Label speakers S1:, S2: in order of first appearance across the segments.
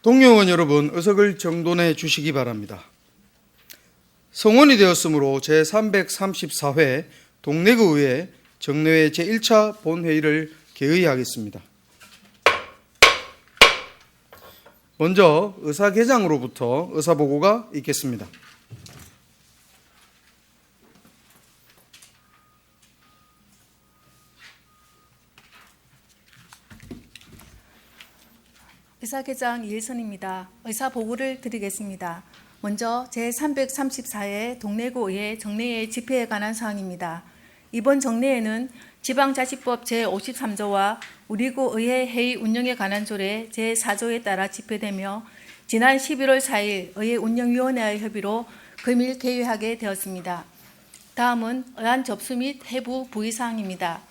S1: 동료 의원 여러분, 의석을 정돈해 주시기 바랍니다. 성원이 되었으므로 제334회 동래구의회 정례회 제1차 본회의를 개의하겠습니다. 먼저 의사개장으로부터 의사보고가 있겠습니다.
S2: 의사개장 이일선입니다. 의사보고를 드리겠습니다. 먼저 제334회 동래구의회 정례회 집회에 관한 사항입니다. 이번 정례회는 지방자치법 제53조와 우리구 의회 회의 운영에 관한 조례 제4조에 따라 집회되며 지난 11월 4일 의회 운영위원회의 협의로 금일 개회하게 되었습니다. 다음은 의안 접수 및 해부 부의사항입니다.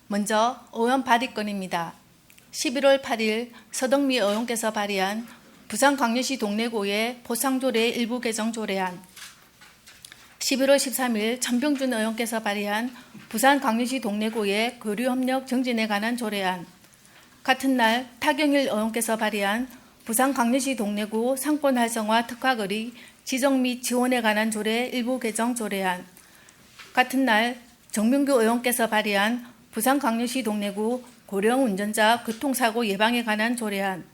S2: 먼저 의원 발의건입니다. 11월 8일 서덕미 의원께서 발의한 부산광역시 동래구의 포상조례 일부 개정 조례안, 11월 13일 천병준 의원께서 발의한 부산광역시 동래구의 교류협력 정진에 관한 조례안, 같은 날 타경일 의원께서 발의한 부산광역시 동래구 상권 활성화 특화거리 지정 및 지원에 관한 조례 일부 개정 조례안, 같은 날 정명규 의원께서 발의한 부산광역시 동래구 고령 운전자 교통사고 예방에 관한 조례안,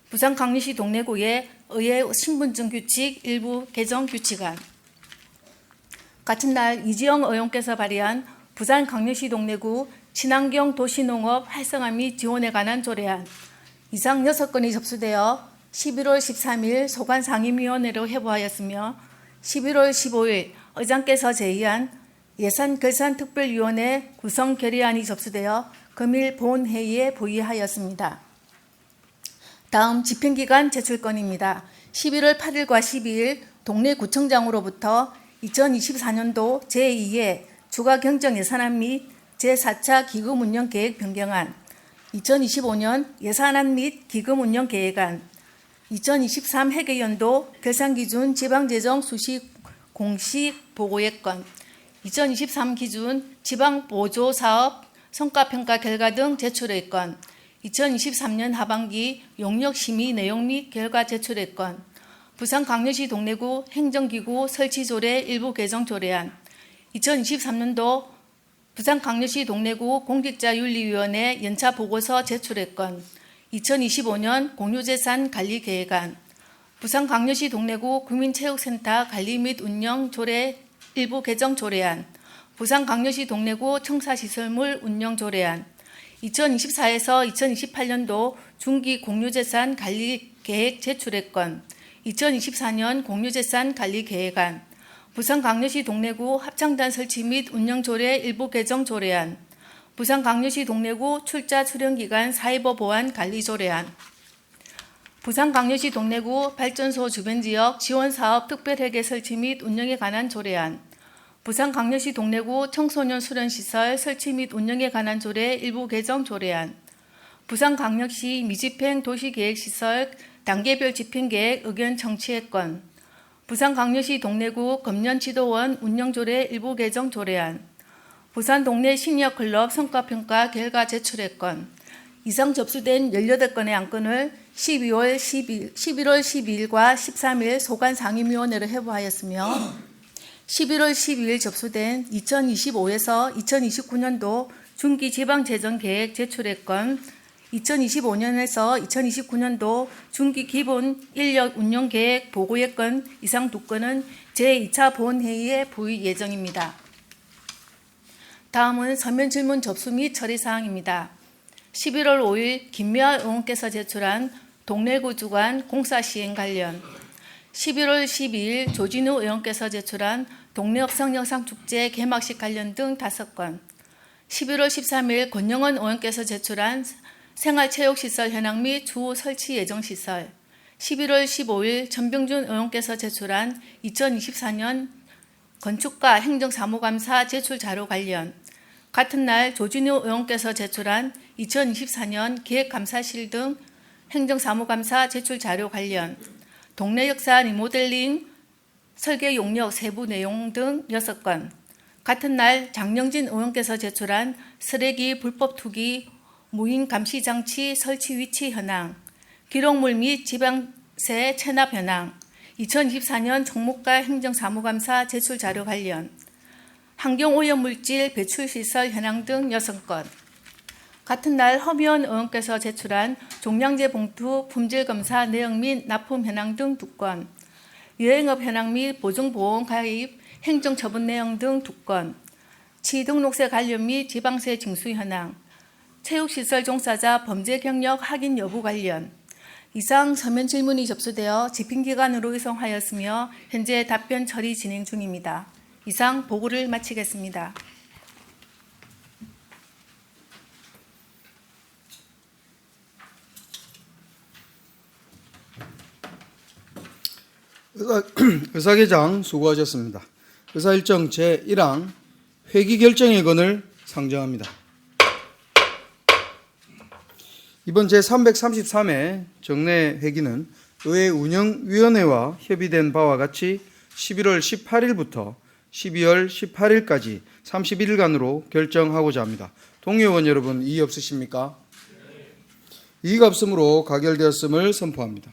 S2: 부산광역시 동래구의 의회 신분증 규칙 일부 개정 규칙안, 같은 날 이지영 의원께서 발의한 부산광역시 동래구 친환경 도시농업 활성화 및 지원에 관한 조례안, 이상 6건이 접수되어 11월 13일 소관상임위원회로 회부하였으며 11월 15일 의장께서 제의한 예산결산특별위원회 구성 결의안이 접수되어 금일 본회의에 부의하였습니다. 다음 집행기관 제출건입니다. 11월 8일과 12일 동래구청장으로부터 2024년도 제2회 주가경정예산안 및 제4차 기금운영계획 변경안, 2025년 예산안 및 기금운영계획안, 2023 회계연도 결산기준 지방재정 수식 공식 보고의 건, 2023 기준 지방보조사업 성과평가 결과 등 제출의 건, 2023년 하반기 용역심의 내용 및 결과 제출의 건, 부산광역시 동래구 행정기구 설치조례 일부 개정 조례안, 2023년도 부산광역시 동래구 공직자윤리위원회 연차 보고서 제출의 건, 2025년 공유재산 관리 계획안, 부산광역시 동래구 국민체육센터 관리 및 운영 조례 일부 개정 조례안, 부산광역시 동래구 청사시설물 운영 조례안, 2024에서 2028년도 중기 공유재산 관리 계획 제출의 건, 2024년 공유재산 관리 계획안, 부산광역시 동래구 합창단 설치 및 운영 조례 일부 개정 조례안, 부산광역시 동래구 출자 출연기간 사이버 보안 관리 조례안, 부산광역시 동래구 발전소 주변 지역 지원사업 특별회계 설치 및 운영에 관한 조례안, 부산광역시 동래구 청소년 수련시설 설치 및 운영에 관한 조례 일부 개정 조례안, 부산광역시 미집행 도시계획시설 단계별 집행계획 의견 청취의 건, 부산광역시 동래구 금년지도원 운영조례 일부 개정 조례안, 부산 동래 시니어클럽 성과평가 결과 제출의 건, 이상 접수된 18건의 안건을 11월 12일과 13일 소관상임위원회로 회부하였으며 11월 12일 접수된 2025에서 2029년도 중기지방재정계획 제출의 건, 2025년에서 2029년도 중기기본 인력 운영계획 보고의 건 이상 2건은 제2차 본회의에 부의 예정입니다. 다음은 서면 질문 접수 및 처리 사항입니다. 11월 5일 김미화 의원께서 제출한 동래구 주관 공사 시행 관련, 11월 12일 조진우 의원께서 제출한 동래업성영상축제 개막식 관련 등 5건, 11월 13일 권영원 의원께서 제출한 생활체육시설 현황 및 추후 설치 예정시설, 11월 15일 천병준 의원께서 제출한 2024년 건축가 행정사무감사 제출 자료 관련, 같은 날 조진우 의원께서 제출한 2024년 기획감사실 등 행정사무감사 제출 자료 관련, 동래역사 리모델링 설계 용역 세부 내용 등 6건, 같은 날 장영진 의원께서 제출한 쓰레기 불법 투기 무인 감시장치 설치 위치 현황, 기록물 및 지방세 체납 현황, 2024년 정무과 행정사무감사 제출 자료 관련, 환경오염물질 배출시설 현황 등 6건, 같은 날 허미원 의원께서 제출한 종량제 봉투 품질검사 내용 및 납품 현황 등 2건, 여행업 현황 및 보증보험 가입 행정처분 내용 등 2건, 취등록세 관련 및 지방세 징수 현황, 체육시설 종사자 범죄 경력 확인 여부 관련, 이상 서면 질문이 접수되어 집행기관으로 이송하였으며 현재 답변 처리 진행 중입니다. 이상 보고를 마치겠습니다.
S1: 의사계장 수고하셨습니다. 의사일정 제1항 회기 결정의 건을 상정합니다. 이번 제333회 정례 회기는 의회 운영위원회와 협의된 바와 같이 11월 18일부터 12월 18일까지 31일간으로 결정하고자 합니다. 동의원 여러분, 이의 없으십니까? 이의가 없으므로 가결되었음을 선포합니다.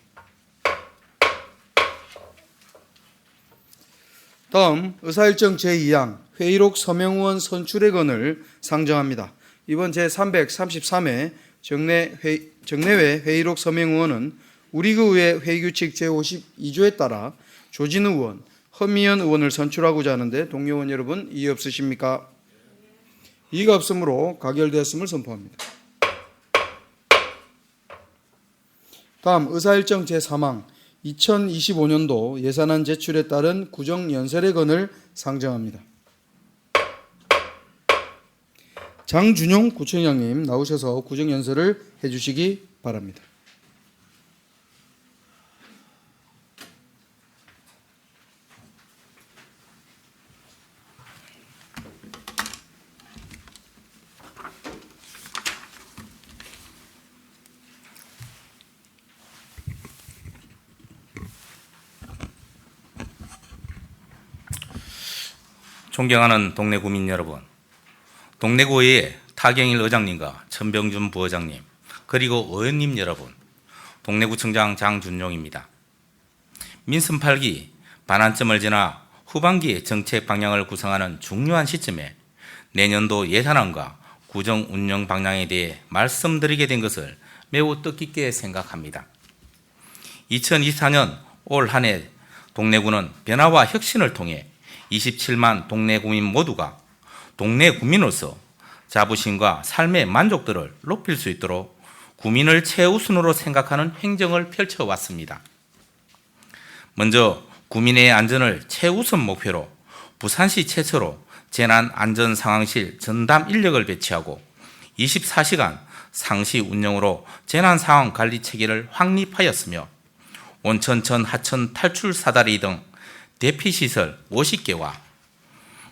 S1: 다음 의사일정 제2항 회의록 서명의원 선출의 건을 상정합니다. 이번 제333회 정례회 회의록 서명의원은 우리구의회 회의규칙 제52조에 따라 조진우 의원, 허미연 의원을 선출하고자 하는데 동료원 여러분, 이의 없으십니까? 이의가 없으므로 가결되었음을 선포합니다. 다음 의사일정 제3항 2025년도 예산안 제출에 따른 구정연설의 건을 상정합니다. 장준용 구청장님 나오셔서 구정연설을 해주시기 바랍니다.
S3: 존경하는 동래구민 여러분, 동래구의회 타경일 의장님과 천병준 부의장님, 그리고 의원님 여러분, 동래구청장 장준용입니다. 민선 8기 반환점을 지나 후반기의 정책 방향을 구성하는 중요한 시점에 내년도 예산안과 구정 운영 방향에 대해 말씀드리게 된 것을 매우 뜻깊게 생각합니다. 2024년 올 한 해 동래구는 변화와 혁신을 통해 27만 동래구민 모두가 동래구민으로서 자부심과 삶의 만족도를 높일 수 있도록 구민을 최우선으로 생각하는 행정을 펼쳐왔습니다. 먼저 구민의 안전을 최우선 목표로 부산시 최초로 재난안전상황실 전담 인력을 배치하고 24시간 상시 운영으로 재난상황관리체계를 확립하였으며 온천천 하천 탈출 사다리 등 대피시설 50개와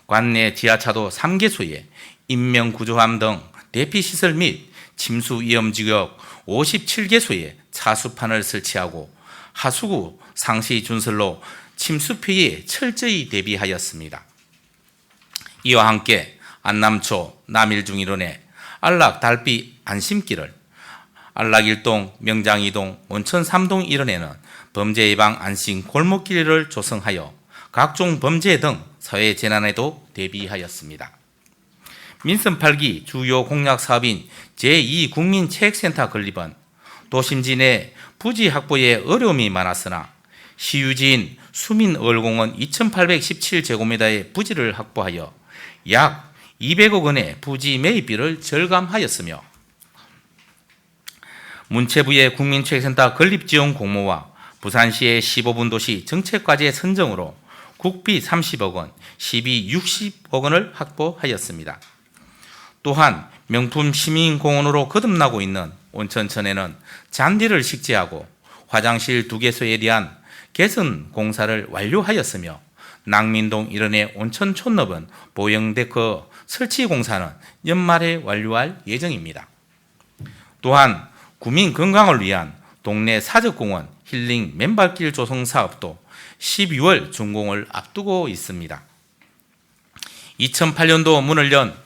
S3: 관내 지하차도 3개소에 인명구조함 등 대피시설 및 침수위험지역 57개소에 차수판을 설치하고 하수구 상시 준설로 침수 피해에 철저히 대비하였습니다. 이와 함께 안남초 남일중 일원에 안락 달빛 안심길을, 안락 1동 명장 2동 온천 3동 일원에는 범죄 예방 안심 골목길을 조성하여 각종 범죄 등 사회 재난에도 대비하였습니다. 민선 8기 주요 공약 사업인 제2국민체육센터 건립은 도심지 내 부지 확보에 어려움이 많았으나 시유지인 수민어울공원 2817제곱미터의 부지를 확보하여 약 200억 원의 부지 매입비를 절감하였으며 문체부의 국민체육센터 건립지원 공모와 부산시의 15분 도시 정책과제 선정으로 국비 30억 원, 시비 60억 원을 확보하였습니다. 또한 명품 시민공원으로 거듭나고 있는 온천천에는 잔디를 식재하고 화장실 2개소에 대한 개선 공사를 완료하였으며 낭민동 일원의 온천 촌업은 보형데크 설치 공사는 연말에 완료할 예정입니다. 또한 구민 건강을 위한 동네 사적공원 힐링 맨발길 조성 사업도 12월 준공을 앞두고 있습니다. 2008년도 문을 연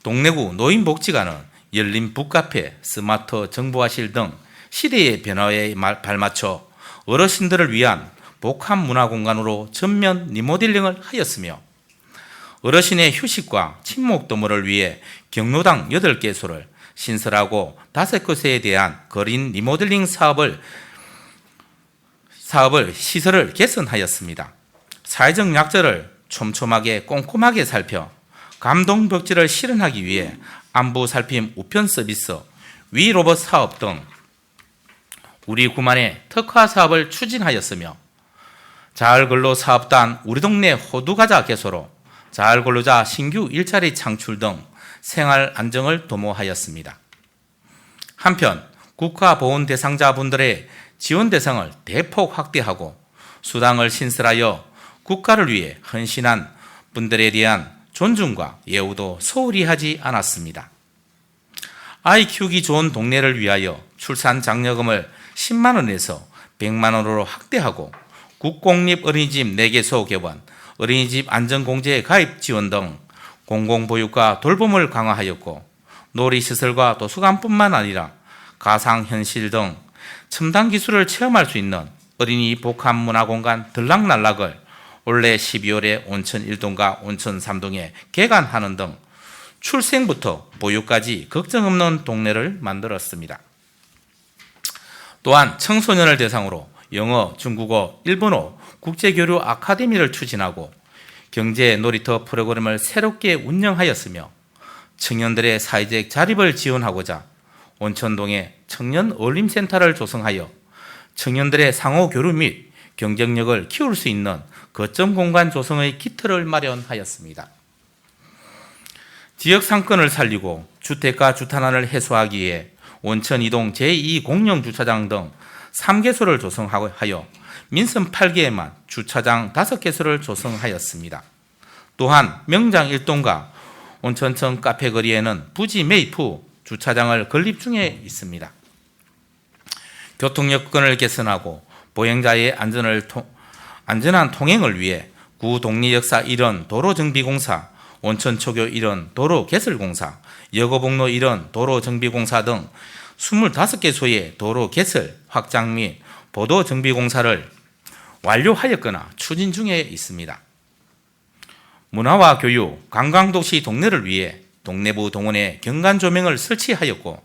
S3: 동래구 노인복지관은 열린 북카페, 스마트 정보화실 등 시대의 변화에 발맞춰 어르신들을 위한 복합 문화 공간으로 전면 리모델링을 하였으며 어르신의 휴식과 친목 도모를 위해 경로당 8개소를 신설하고 5곳에 대한 거린 리모델링 시설을 개선하였습니다. 사회적 약자를 촘촘하게 꼼꼼하게 살펴 감동벽지를 실현하기 위해 안부 살핌 우편 서비스, 위로봇 사업 등 우리 구만의 특화 사업을 추진하였으며 자활근로 사업단 우리 동네 호두과자 개소로 자활근로자 신규 일자리 창출 등 생활 안정을 도모하였습니다. 한편 국가보훈 대상자분들의 지원 대상을 대폭 확대하고 수당을 신설하여 국가를 위해 헌신한 분들에 대한 존중과 예우도 소홀히 하지 않았습니다. 아이 키우기 좋은 동네를 위하여 출산 장려금을 10만 원에서 100만 원으로 확대하고 국공립 어린이집 4개소 개원, 어린이집 안전공제 가입 지원 등 공공보육과 돌봄을 강화하였고 놀이시설과 도서관뿐만 아니라 가상현실 등 첨단 기술을 체험할 수 있는 어린이 복합문화공간 들락날락을 올해 12월에 온천 1동과 온천 3동에 개관하는 등 출생부터 보육까지 걱정 없는 동네를 만들었습니다. 또한 청소년을 대상으로 영어, 중국어, 일본어 국제교류 아카데미를 추진하고 경제 놀이터 프로그램을 새롭게 운영하였으며 청년들의 사회적 자립을 지원하고자 온천동에 청년 어울림센터를 조성하여 청년들의 상호 교류 및 경쟁력을 키울 수 있는 거점 공간 조성의 기틀을 마련하였습니다. 지역 상권을 살리고 주택가 주탄환을 해소하기 위해 온천 2동 제2공영주차장 등 3개소를 조성하여 민선 8개에만 주차장 5개소를 조성하였습니다. 또한 명장 1동과 온천천 카페 거리에는 부지 매입 후 주차장을 건립 중에 있습니다. 교통 여건을 개선하고 보행자의 안전한 통행을 위해 구 동리역사 1원 도로정비공사, 온천초교 1원 도로개설공사, 여고봉로 1원 도로정비공사 등 25개소의 도로 개설, 확장 및 보도정비공사를 완료하였거나 추진 중에 있습니다. 문화와 교육, 관광도시 동네를 위해 동래부 동원에 경관조명을 설치하였고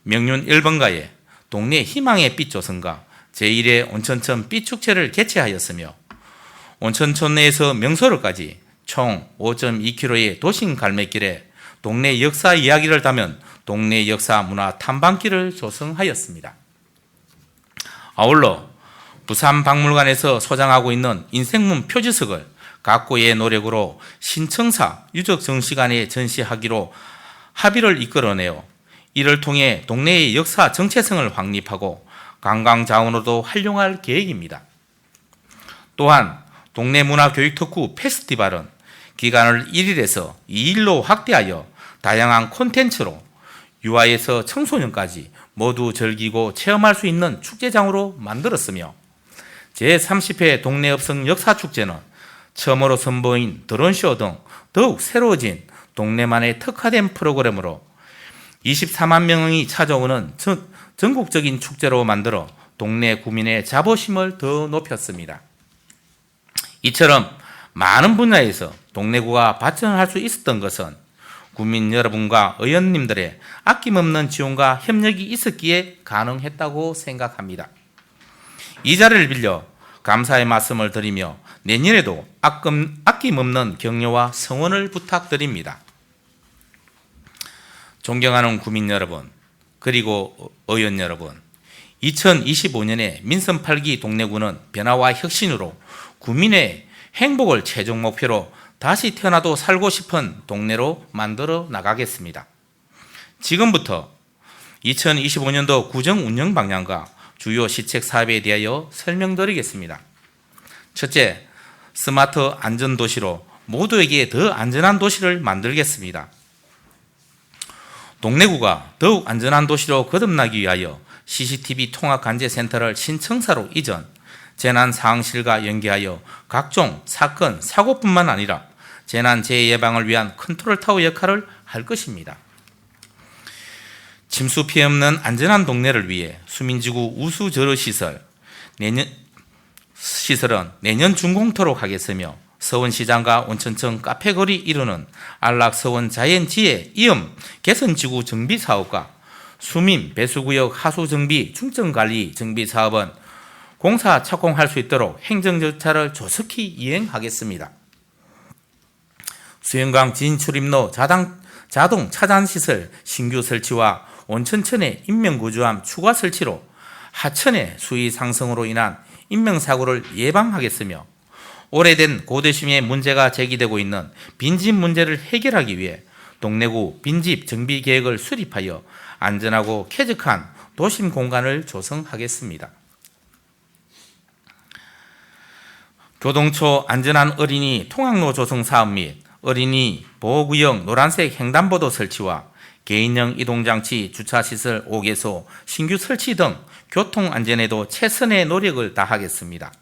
S3: 명륜 1번가에 동네 희망의 빛 조성과 제1회 온천천 빛축제를 개최하였으며 온천촌 내에서 명소로까지 총 5.2km의 도심 갈매길에 동네 역사 이야기를 담은 동네 역사 문화 탐방길을 조성하였습니다. 아울러 부산박물관에서 소장하고 있는 인생문 표지석을 각고의 노력으로 신청사 유적 정시관에 전시하기로 합의를 이끌어내어 이를 통해 동네의 역사 정체성을 확립하고 관광 자원으로도 활용할 계획입니다. 또한 동네 문화교육특구 페스티벌은 기간을 1일에서 2일로 확대하여 다양한 콘텐츠로 유아에서 청소년까지 모두 즐기고 체험할 수 있는 축제장으로 만들었으며 제30회 동네읍성 역사축제는 처음으로 선보인 드론쇼 등 더욱 새로워진 동네만의 특화된 프로그램으로 24만 명이 찾아오는 전국적인 축제로 만들어 동네 구민의 자부심을 더 높였습니다. 이처럼 많은 분야에서 동래구가 발전할 수 있었던 것은 국민 여러분과 의원님들의 아낌없는 지원과 협력이 있었기에 가능했다고 생각합니다. 이 자리를 빌려 감사의 말씀을 드리며 내년에도 아낌없는 격려와 성원을 부탁드립니다. 존경하는 국민 여러분, 그리고 의원 여러분, 2025년에 민선 8기 동래구는 변화와 혁신으로 국민의 행복을 최종 목표로 다시 태어나도 살고 싶은 동네로 만들어 나가겠습니다. 지금부터 2025년도 구정 운영 방향과 주요 시책 사업에 대하여 설명드리겠습니다. 첫째, 스마트 안전도시로 모두에게 더 안전한 도시를 만들겠습니다. 동래구가 더욱 안전한 도시로 거듭나기 위하여 CCTV 통합관제센터를 신청사로 이전, 재난상황실과 연계하여 각종 사건, 사고뿐만 아니라 재난 재해예방을 위한 컨트롤타워 역할을 할 것입니다. 침수 피해 없는 안전한 동네를 위해 수민지구 우수저르시설은 내년 준공토록 하겠으며 서원시장과 온천청 카페거리 이루는 안락서원 자연지혜 이음 개선지구 정비사업과 수민 배수구역 하수정비 중점관리 정비사업은 공사 착공할 수 있도록 행정절차를 조속히 이행하겠습니다. 수영강 진출입로 자동 차단시설 신규 설치와 온천천의 인명구조함 추가 설치로 하천의 수위 상승으로 인한 인명사고를 예방하겠으며 오래된 고도심의 문제가 제기되고 있는 빈집 문제를 해결하기 위해 동래구 빈집 정비 계획을 수립하여 안전하고 쾌적한 도심 공간을 조성하겠습니다. 교동초 안전한 어린이 통학로 조성 사업 및 어린이 보호구역 노란색 횡단보도 설치와 개인형 이동장치 주차시설 5개소 신규 설치 등 교통안전에도 최선의 노력을 다하겠습니다.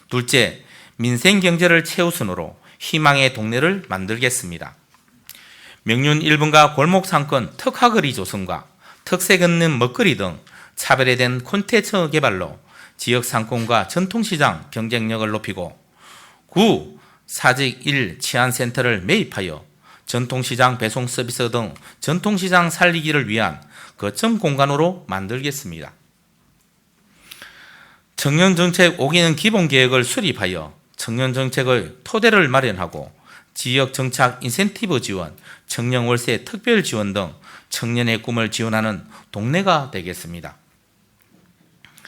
S3: 둘째, 민생경제를 최우선으로 희망의 동네를 만들겠습니다. 명륜 1번가 골목상권 특화거리 조성과 특색 있는 먹거리 등 차별화된 콘텐츠 개발로 지역상권과 전통시장 경쟁력을 높이고 9. 사직 1 치안센터를 매입하여 전통시장 배송 서비스 등 전통시장 살리기를 위한 거점 공간으로 만들겠습니다. 청년정책 5기년 기본계획을 수립하여 청년정책의 토대를 마련하고 지역정착 인센티브 지원, 청년월세 특별 지원 등 청년의 꿈을 지원하는 동네가 되겠습니다.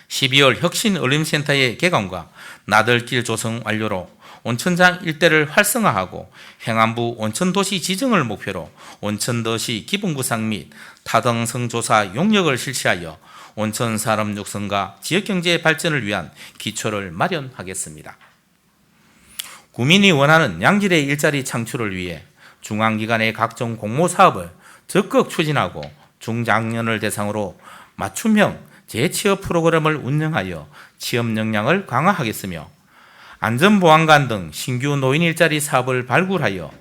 S3: 12월 혁신어린센터의 개관과 나들길 조성 완료로 온천장 일대를 활성화하고 행안부 온천도시 지정을 목표로 온천도시 기본구상 및 타당성 조사 용역을 실시하여 온천산업 육성과 지역경제 발전을 위한 기초를 마련하겠습니다. 구민이 원하는 양질의 일자리 창출을 위해 중앙기관의 각종 공모사업을 적극 추진하고 중장년을 대상으로 맞춤형 재취업 프로그램을 운영하여 취업 역량을 강화하겠으며 안전보안관 등 신규 노인 일자리 사업을 발굴하여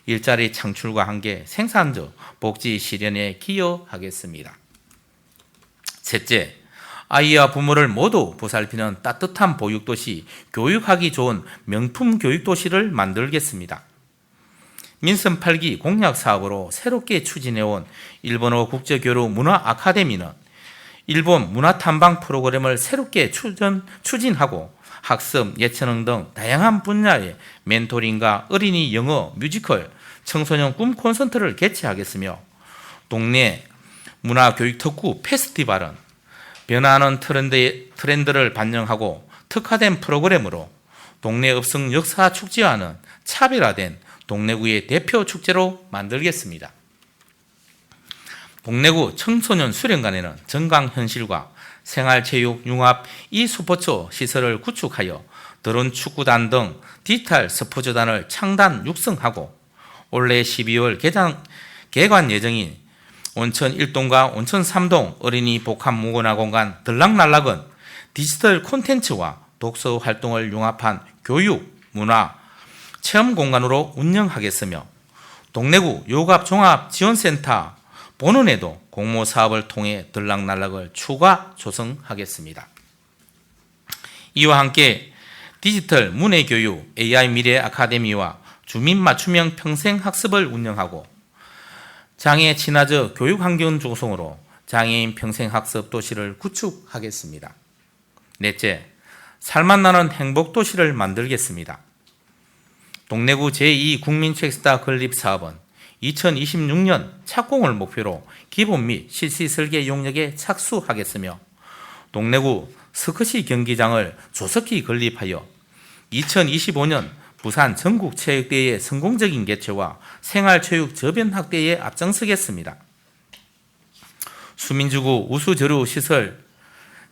S3: 일자리 창출과 함께 생산적 복지 실현에 기여하겠습니다. 셋째, 아이와 부모를 모두 보살피는 따뜻한 보육도시, 교육하기 좋은 명품 교육도시를 만들겠습니다. 민선 8기 공약 사업으로 새롭게 추진해온 일본어 국제교류 문화 아카데미는 일본 문화탐방 프로그램을 새롭게 추진하고 학습, 예체능 등 다양한 분야의 멘토링과 어린이 영어, 뮤지컬, 청소년 꿈 콘서트를 개최하겠으며 동네 문화교육특구 페스티벌은 변화하는 트렌드를 반영하고 특화된 프로그램으로 동네 읍성 역사 축제와는 차별화된 동래구의 대표 축제로 만들겠습니다. 동래구 청소년 수련관에는 정강현실과 생활체육, 융합, e스포츠 시설을 구축하여 드론 축구단 등 디지털 스포츠단을 창단 육성하고 올해 12월 개관 예정인 온천 1동과 온천 3동 어린이 복합문화공간 들락날락은 디지털 콘텐츠와 독서 활동을 융합한 교육, 문화, 체험 공간으로 운영하겠으며 동래구 요갑종합지원센터 본원에도 공모사업을 통해 들락날락을 추가 조성하겠습니다. 이와 함께 디지털 문해교육 AI 미래 아카데미와 주민 맞춤형 평생학습을 운영하고 장애 친화적 교육환경 조성으로 장애인 평생학습 도시를 구축하겠습니다. 넷째, 살맛나는 행복도시를 만들겠습니다. 동래구 제2 국민체육스타 건립사업은 2026년 착공을 목표로 기본 및 실시 설계 용역에 착수하겠으며 동래구 스쿼시 경기장을 조속히 건립하여 2025년 부산 전국체육대회의 성공적인 개최와 생활체육 저변 확대에 앞장서겠습니다. 수민지구 우수저류시설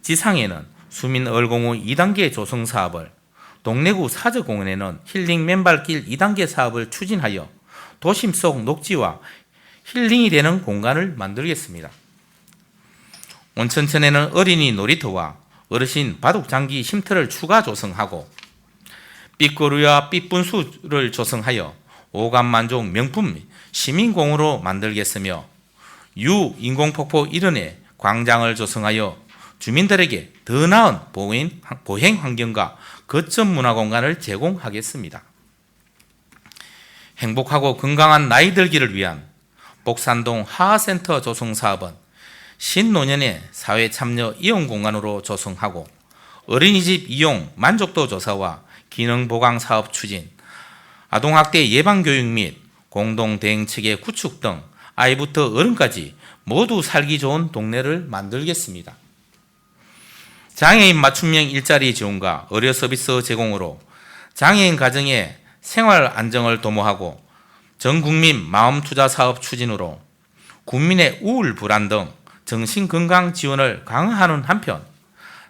S3: 지상에는 수민얼공후 2단계 조성 사업을, 동래구 사저공원에는 힐링 맨발길 2단계 사업을 추진하여 도심 속 녹지와 힐링이 되는 공간을 만들겠습니다. 온천천에는 어린이 놀이터와 어르신 바둑장기 쉼터를 추가 조성하고 삐꼬루와 삐분수를 조성하여 오감만족 명품 시민공원으로 만들겠으며 인공폭포 일원에 광장을 조성하여 주민들에게 더 나은 보행 환경과 거점 문화 공간을 제공하겠습니다. 행복하고 건강한 나이 들기를 위한 복산동 하하센터 조성 사업은 신노년의 사회 참여 이용 공간으로 조성하고 어린이집 이용 만족도 조사와 기능 보강 사업 추진, 아동학대 예방교육 및 공동대응체계 구축 등 아이부터 어른까지 모두 살기 좋은 동네를 만들겠습니다. 장애인 맞춤형 일자리 지원과 의료 서비스 제공으로 장애인 가정의 생활 안정을 도모하고 전국민 마음투자 사업 추진으로 국민의 우울 불안 등 정신건강 지원을 강화하는 한편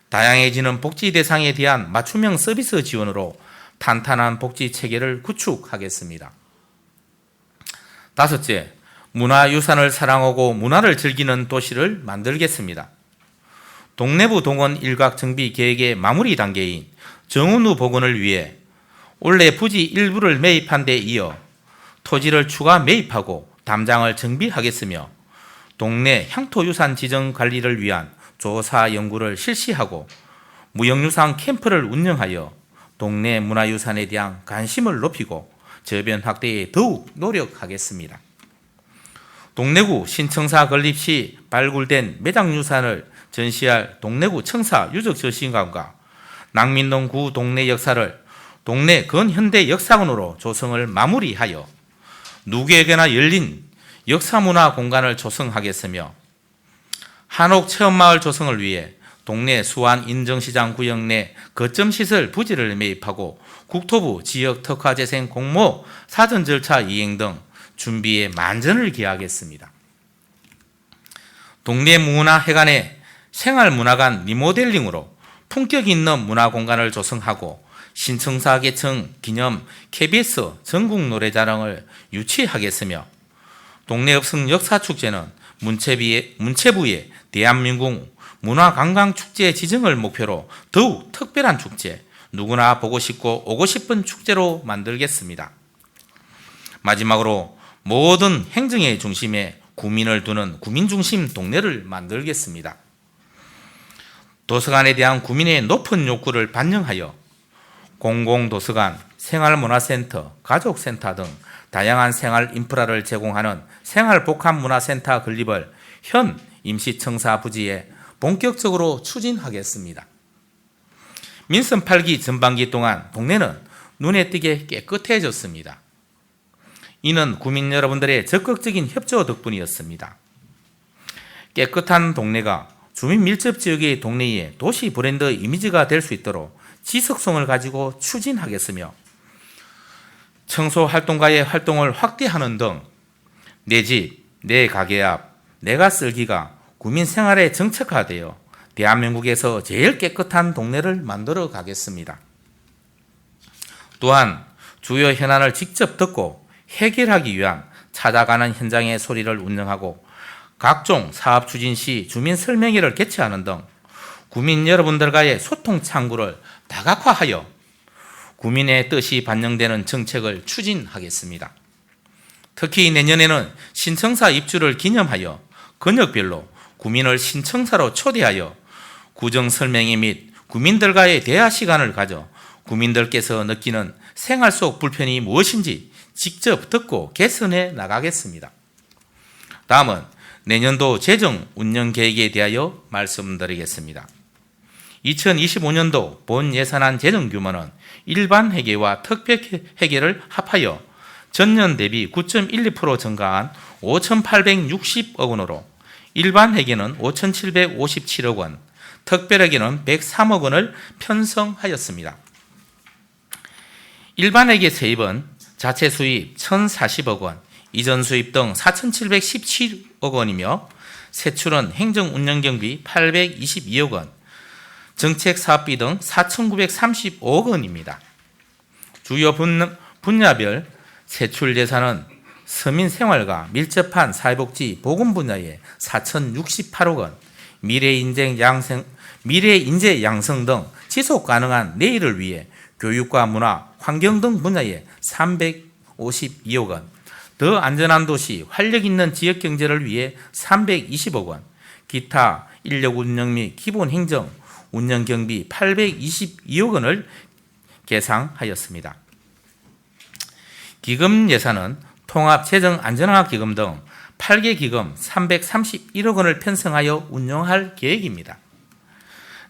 S3: 다양해지는 복지 대상에 대한 맞춤형 서비스 지원으로 탄탄한 복지 체계를 구축하겠습니다. 다섯째, 문화유산을 사랑하고 문화를 즐기는 도시를 만들겠습니다. 동래부 동원 일각 정비 계획의 마무리 단계인 정운루 복원을 위해 올해 부지 일부를 매입한 데 이어 토지를 추가 매입하고 담장을 정비하겠으며 동래 향토유산 지정 관리를 위한 조사 연구를 실시하고 무형유산 캠프를 운영하여 동래 문화유산에 대한 관심을 높이고 저변 확대에 더욱 노력하겠습니다. 동래구 신청사 건립 시 발굴된 매장유산을 전시할 동래구 청사 유적전시관과 낭민동 구 동래 역사를 동래 근현대 역사관으로 조성을 마무리하여 누구에게나 열린 역사문화 공간을 조성하겠으며 한옥체험마을 조성을 위해 동래 수안 인정시장 구역 내 거점시설 부지를 매입하고 국토부 지역특화재생 공모 사전 절차 이행 등 준비에 만전을 기하겠습니다. 동래문화회관의 생활문화관 리모델링으로 품격 있는 문화공간을 조성하고 신청사 개청 기념 KBS 전국노래자랑을 유치하겠으며 동래읍성 역사축제는 문체부의 대한민국 문화관광축제 지정을 목표로 더욱 특별한 축제, 누구나 보고 싶고 오고 싶은 축제로 만들겠습니다. 마지막으로 모든 행정의 중심에 구민을 두는 구민중심 동네를 만들겠습니다. 도서관에 대한 구민의 높은 욕구를 반영하여 공공도서관, 생활문화센터, 가족센터 등 다양한 생활 인프라를 제공하는 생활복합문화센터 건립을 현 임시청사 부지에 본격적으로 추진하겠습니다. 민선 8기 전반기 동안 동네는 눈에 띄게 깨끗해졌습니다. 이는 구민 여러분들의 적극적인 협조 덕분이었습니다. 깨끗한 동네가 주민 밀접 지역의 동네의 도시 브랜드 이미지가 될 수 있도록 지속성을 가지고 추진하겠으며 청소 활동가의 활동을 확대하는 등 내 집, 내 가게 앞, 내가 쓸기가 구민 생활에 정착화되어 대한민국에서 제일 깨끗한 동네를 만들어 가겠습니다. 또한 주요 현안을 직접 듣고 해결하기 위한 찾아가는 현장의 소리를 운영하고 각종 사업 추진 시 주민 설명회를 개최하는 등 구민 여러분들과의 소통 창구를 다각화하여 구민의 뜻이 반영되는 정책을 추진하겠습니다. 특히 내년에는 신청사 입주를 기념하여 근역별로 구민을 신청사로 초대하여 구정 설명회 및 구민들과의 대화 시간을 가져 구민들께서 느끼는 생활 속 불편이 무엇인지 직접 듣고 개선해 나가겠습니다. 다음은 내년도 재정 운영 계획에 대하여 말씀드리겠습니다. 2025년도 본 예산안 재정 규모는 일반 회계와 특별 회계를 합하여 전년 대비 9.12% 증가한 5,860억 원으로 일반 회계는 5,757억 원, 특별 회계는 103억 원을 편성하였습니다. 일반 회계 세입은 자체 수입 1,040억 원, 이전 수입 등 4,717억 원이며 세출은 행정운영경비 822억 원, 정책사업비 등 4,935억 원입니다. 주요 분야별 세출 예산은 서민생활과 밀접한 사회복지 보건 분야에 4,068억 원, 미래인재 양성 등 지속가능한 내일을 위해 교육과 문화, 환경 등 분야에 352억 원, 더 안전한 도시, 활력 있는 지역 경제를 위해 320억 원, 기타 인력 운영 및 기본 행정, 운영 경비 822억 원을 계상하였습니다. 기금 예산은 통합재정안전화기금 등 8개 기금 331억 원을 편성하여 운영할 계획입니다.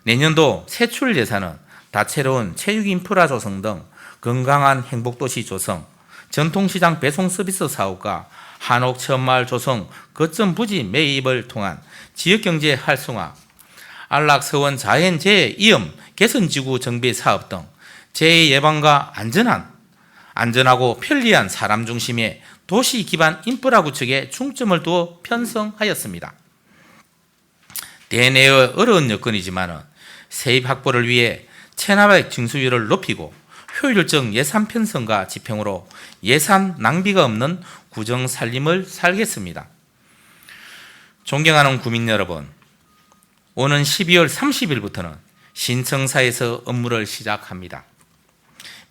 S3: 내년도 세출 예산은 다채로운 체육인프라 조성 등 건강한 행복도시 조성, 전통시장 배송 서비스 사업과 한옥체험마을 조성, 거점 부지 매입을 통한 지역경제 활성화, 안락서원 자연재해 위험 개선지구 정비 사업 등 재해 예방과 안전하고 편리한 사람 중심의 도시 기반 인프라 구축에 중점을 두어 편성하였습니다. 대내의 어려운 여건이지만 세입 확보를 위해 체납액 징수율을 높이고 효율적 예산 편성과 집행으로 예산 낭비가 없는 구정 살림을 살겠습니다. 존경하는 구민 여러분, 오는 12월 30일부터는 신청사에서 업무를 시작합니다.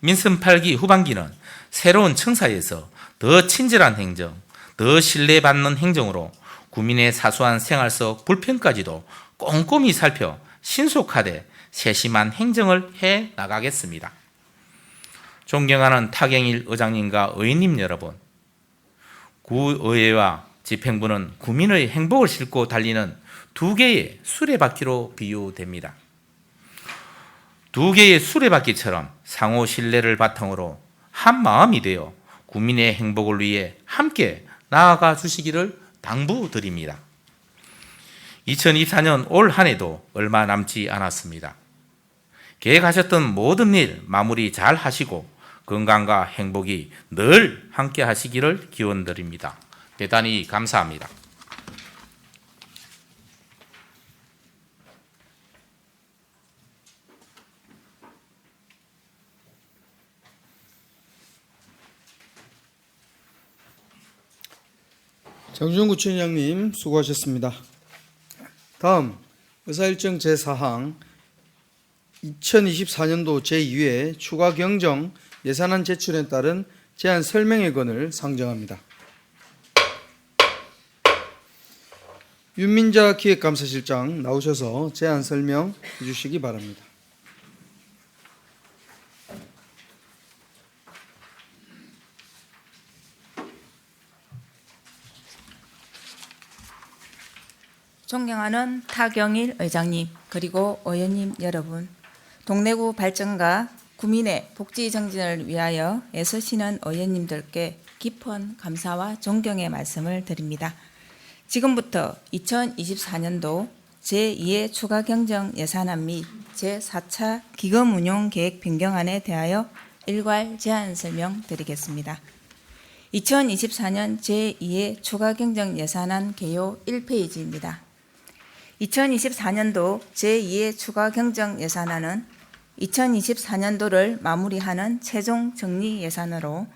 S3: 민선 8기 후반기는 새로운 청사에서 더 친절한 행정, 더 신뢰받는 행정으로 구민의 사소한 생활 속 불편까지도 꼼꼼히 살펴 신속하되 세심한 행정을 해 나가겠습니다. 존경하는 타경일 의장님과 의원님 여러분, 구의회와 집행부는 구민의 행복을 싣고 달리는 두 개의 수레바퀴로 비유됩니다. 두 개의 수레바퀴처럼 상호 신뢰를 바탕으로 한 마음이 되어 구민의 행복을 위해 함께 나아가 주시기를 당부드립니다. 2024년 올 한 해도 얼마 남지 않았습니다. 계획하셨던 모든 일 마무리 잘 하시고 건강과 행복이 늘 함께 하시기를 기원드립니다. 대단히 감사합니다.
S1: 장준영 구청장님 수고하셨습니다. 다음 의사일정 제4항 2024년도 제2회 추가 경정 예산안 제출에 따른 제안 설명의 건을 상정합니다. 윤민자 기획감사실장 나오셔서 제안 설명해 주시기 바랍니다.
S4: 존경하는 타경일 의장님, 그리고 의원님 여러분, 동래구 발전과 구민의 복지 정진을 위하여 애쓰시는 의원님들께 깊은 감사와 존경의 말씀을 드립니다. 지금부터 2024년도 제2회 추가 경정 예산안 및 제4차 기금 운용 계획 변경안에 대하여 일괄 제안 설명 드리겠습니다. 2024년 제2회 추가 경정 예산안 개요 1페이지입니다. 2024년도 제2회 추가 경정 예산안은 2024년도를 마무리하는 최종 정리 예산으로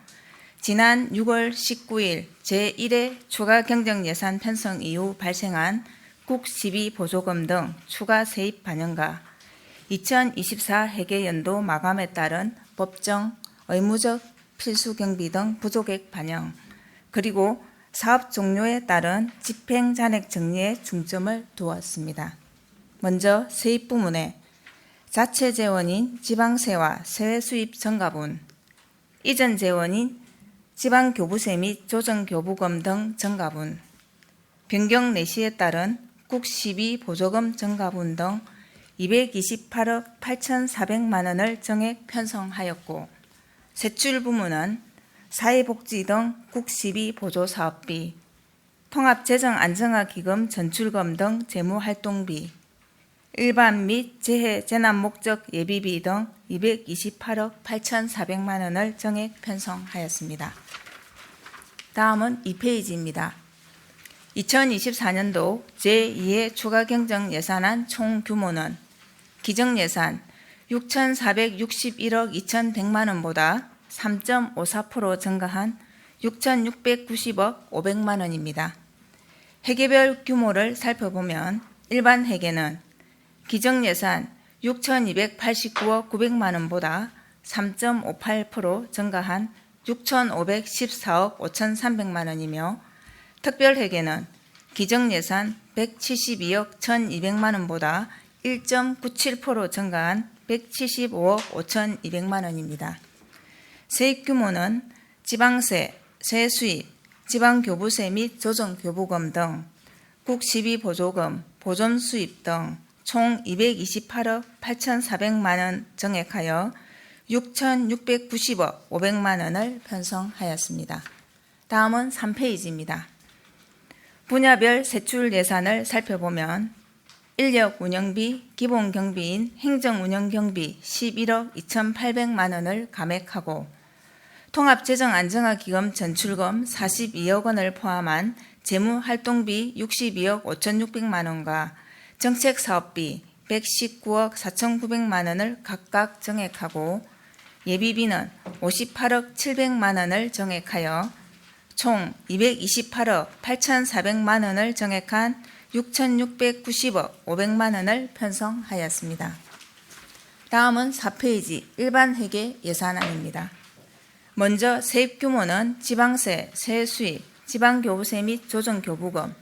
S4: 지난 6월 19일 제1회 추가 경정 예산 편성 이후 발생한 국 시비 보조금 등 추가 세입 반영과 2024 회계연도 마감에 따른 법정 의무적 필수 경비 등 부족액 반영, 그리고 사업 종료에 따른 집행 잔액 정리에 중점을 두었습니다. 먼저 세입 부문에 자체 재원인 지방세와 세외 수입 증가분, 이전 재원인 지방교부세 및 조정교부금 등 증가분, 변경 내시에 따른 국시비 보조금 증가분 등 228억 8,400만 원을 정액 편성하였고, 세출 부문은 사회복지 등 국시비 보조사업비, 통합재정안정화기금 전출금 등 재무활동비, 일반 및 재해 재난 목적 예비비 등 228억 8,400만 원을 정액 편성하였습니다. 다음은 2페이지입니다. 2024년도 제2회 추가 경정 예산안 총 규모는 기정예산 6,461억 2,100만 원보다 3.54% 증가한 6,690억 500만 원입니다. 회계별 규모를 살펴보면 일반 회계는 기정예산 6,289억 900만 원보다 3.58% 증가한 6,514억 5,300만 원이며 특별회계는 기정예산 172억 1,200만 원보다 1.97% 증가한 175억 5,200만 원입니다. 세입 규모는 지방세, 세수입, 지방교부세 및 조정교부금 등, 국12보조금, 보존수입 등 총 228억 8,400만 원 증액하여 6,690억 500만 원을 편성하였습니다. 다음은 3페이지입니다. 분야별 세출 예산을 살펴보면 인력 운영비, 기본 경비인 행정 운영 경비 11억 2,800만 원을 감액하고 통합재정 안정화 기금 전출금 42억 원을 포함한 재무활동비 62억 5,600만 원과 정책사업비 119억 4,900만 원을 각각 증액하고 예비비는 58억 700만 원을 증액하여 총 228억 8,400만 원을 증액한 6,690억 500만 원을 편성하였습니다. 다음은 4페이지 일반회계 예산안입니다. 먼저 세입 규모는 지방세, 세수입, 지방교부세 및 조정교부금,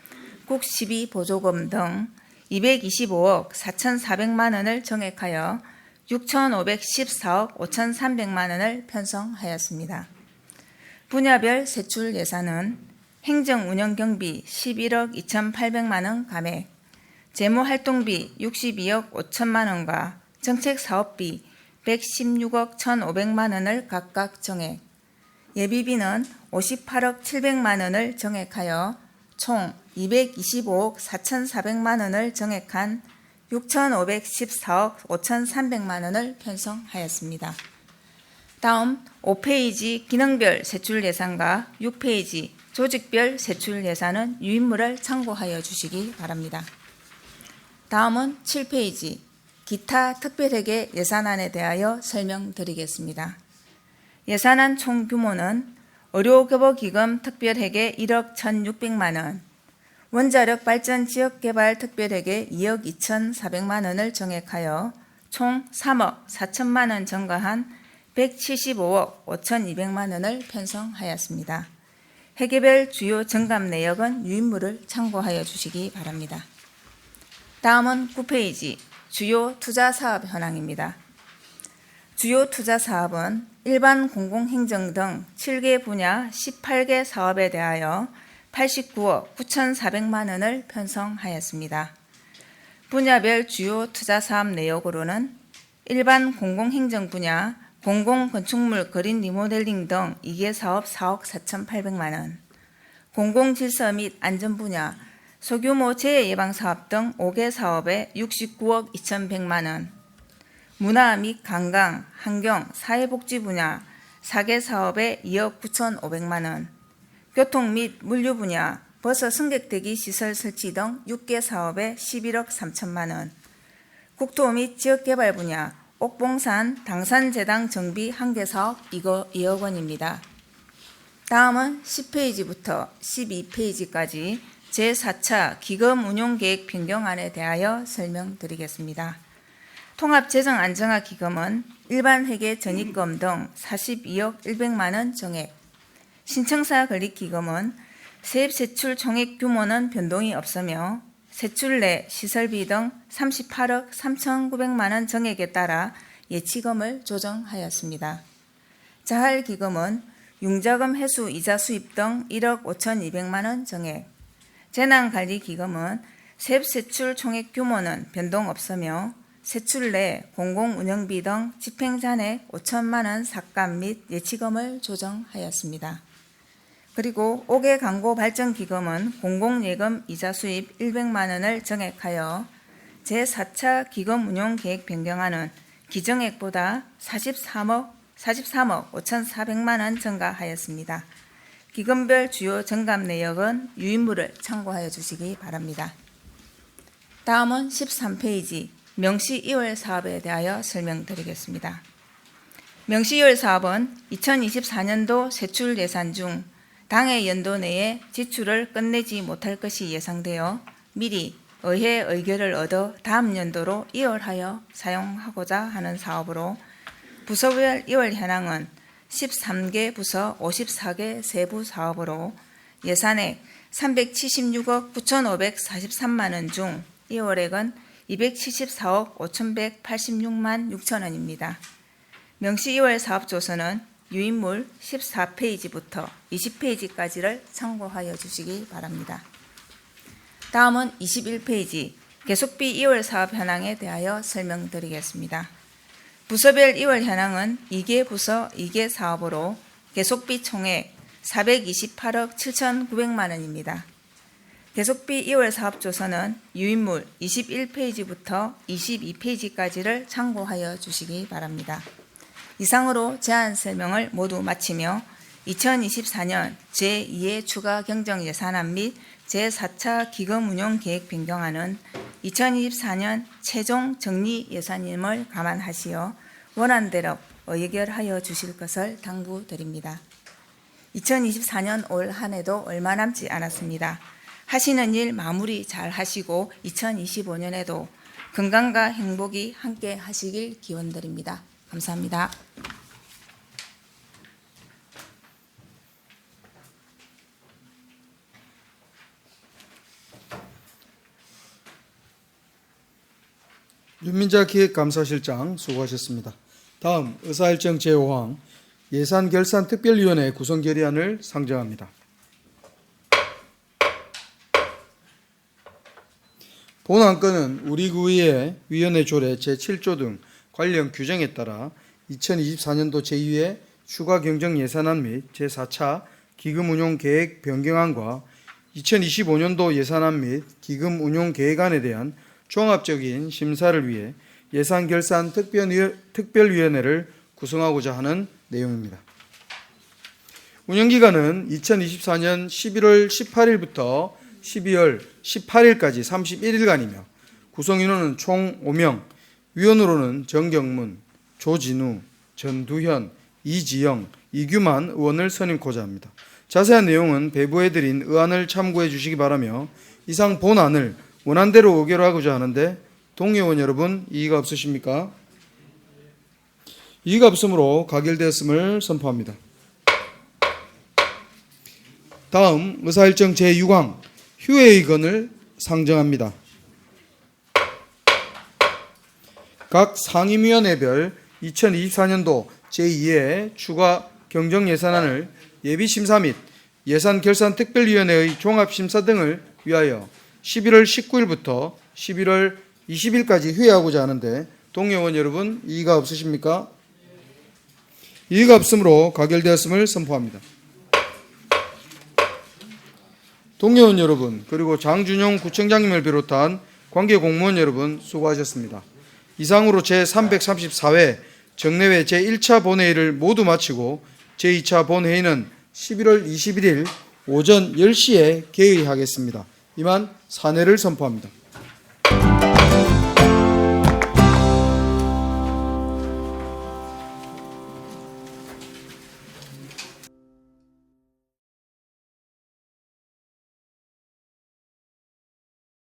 S4: 국12보조금 등 225억 4,400만 원을 증액하여 6,514억 5,300만 원을 편성하였습니다. 분야별 세출 예산은 행정운영경비 11억 2,800만 원 감액, 재무활동비 62억 5천만 원과 정책사업비 116억 1,500만 원을 각각 증액, 예비비는 58억 700만 원을 증액하여 총 225억 4,400만 원을 증액한 6,514억 5,300만 원을 편성하였습니다. 다음 5페이지 기능별 세출 예산과 6페이지 조직별 세출 예산은 유인물을 참고하여 주시기 바랍니다. 다음은 7페이지 기타 특별회계 예산안에 대하여 설명드리겠습니다. 예산안 총 규모는 의료교보기금 특별회계 1억 1,600만 원, 원자력 발전 지역개발 특별회계 2억 2,400만 원을 증액하여 총 3억 4천만 원 증가한 175억 5,200만 원을 편성하였습니다. 회계별 주요 증감 내역은 유인물을 참고하여 주시기 바랍니다. 다음은 9페이지 주요 투자사업 현황입니다. 주요 투자사업은 일반 공공행정 등 7개 분야 18개 사업에 대하여 89억 9,400만 원을 편성하였습니다. 분야별 주요 투자사업 내역으로는 일반 공공행정 분야 공공건축물 그린 리모델링 등 2개 사업 4억 4,800만 원, 공공질서 및 안전 분야 소규모 재해 예방 사업 등 5개 사업에 69억 2,100만 원, 문화 및 관광, 환경, 사회복지 분야 4개 사업에 2억 9,500만 원, 교통 및 물류 분야 버스 승객대기 시설 설치 등 6개 사업에 11억 3천만 원, 국토 및 지역개발 분야 옥봉산 당산재당 정비 1개 사업 2억 원입니다. 다음은 10페이지부터 12페이지까지 제4차 기금운용계획 변경안에 대하여 설명드리겠습니다. 통합재정안정화기금은 일반회계 전입금 등 42억 100만 원 증액, 신청사 건립기금은 세입세출 총액 규모는 변동이 없으며 세출 내 시설비 등 38억 3,900만 원 증액에 따라 예치금을 조정하였습니다. 자활기금은 융자금 회수 이자 수입 등 1억 5,200만 원 증액, 재난관리기금은 세입세출 총액 규모는 변동 없으며 세출 내 공공운영비 등 집행잔액 5천만 원 삭감 및 예치금을 조정하였습니다. 그리고 5개 광고 발전기금은 공공예금 이자 수입 100만 원을 증액하여 제4차 기금운용계획 변경안은 기정액보다 43억 5,400만 원 증가하였습니다. 기금별 주요 증감 내역은 유인물을 참고하여 주시기 바랍니다. 다음은 13페이지 명시 2월 사업에 대하여 설명드리겠습니다. 명시 2월 사업은 2024년도 세출 예산 중 당해 연도 내에 지출을 끝내지 못할 것이 예상되어 미리 의회 의결을 얻어 다음 연도로 이월하여 사용하고자 하는 사업으로 부서별 2월 현황은 13개 부서 54개 세부 사업으로 예산액 376억 9,543만 원 중 2월액은 274억 5,186만 6천 원입니다. 명시 2월 사업조서는 유인물 14페이지부터 20페이지까지를 참고하여 주시기 바랍니다. 다음은 21페이지 계속비 2월 사업 현황에 대하여 설명드리겠습니다. 부서별 2월 현황은 2개 부서 2개 사업으로 계속비 총액 428억 7,900만 원입니다. 계속비 2월 사업조서는 유인물 21페이지부터 22페이지까지를 참고하여 주시기 바랍니다. 이상으로 제안 설명을 모두 마치며 2024년 제2회 추가 경정 예산안 및 제4차 기금 운용 계획 변경안은 2024년 최종 정리 예산임을 감안하시어 원안대로 의결하여 주실 것을 당부드립니다. 2024년 올 한 해도 얼마 남지 않았습니다. 하시는 일 마무리 잘 하시고 2025년에도 건강과 행복이 함께 하시길 기원드립니다. 감사합니다.
S1: 윤민자 기획감사실장 수고하셨습니다. 다음 의사일정 제5항 예산결산특별위원회 구성 결의안을 상정합니다. 본 안건은 우리 구의회 위원회 조례 제7조 등 관련 규정에 따라 2024년도 제2회 추가 경정 예산안 및 제4차 기금 운용 계획 변경안과 2025년도 예산안 및 기금 운용 계획안에 대한 종합적인 심사를 위해 예산결산 특별위원회를 구성하고자 하는 내용입니다. 운영기간은 2024년 11월 18일부터 12월 18일까지 31일간이며 구성인원은 총 5명, 위원으로는 정경문, 조진우, 전두현, 이지영, 이규만 의원을 선임코자 합니다. 자세한 내용은 배부해드린 의안을 참고해 주시기 바라며 이상 본안을 원안대로 의결하고자 하는데 동의원 여러분 이의가 없으십니까? 이의가 없으므로 가결되었음을 선포합니다. 다음 의사일정 제6항 휴회의건을 상정합니다. 각 상임위원회별 2024년도 제2회 추가 경정예산안을 예비심사 및 예산결산특별위원회의 종합심사 등을 위하여 11월 19일부터 11월 20일까지 휴회하고자 하는데 동의원 여러분 이의가 없으십니까? 이의가 없으므로 가결되었음을 선포합니다. 동의원 여러분 그리고 장준용 구청장님을 비롯한 관계 공무원 여러분 수고하셨습니다. 이상으로 제334회 정례회 제1차 본회의를 모두 마치고 제2차 본회의는 11월 21일 오전 10시에 개의하겠습니다. 이만 사내를 선포합니다.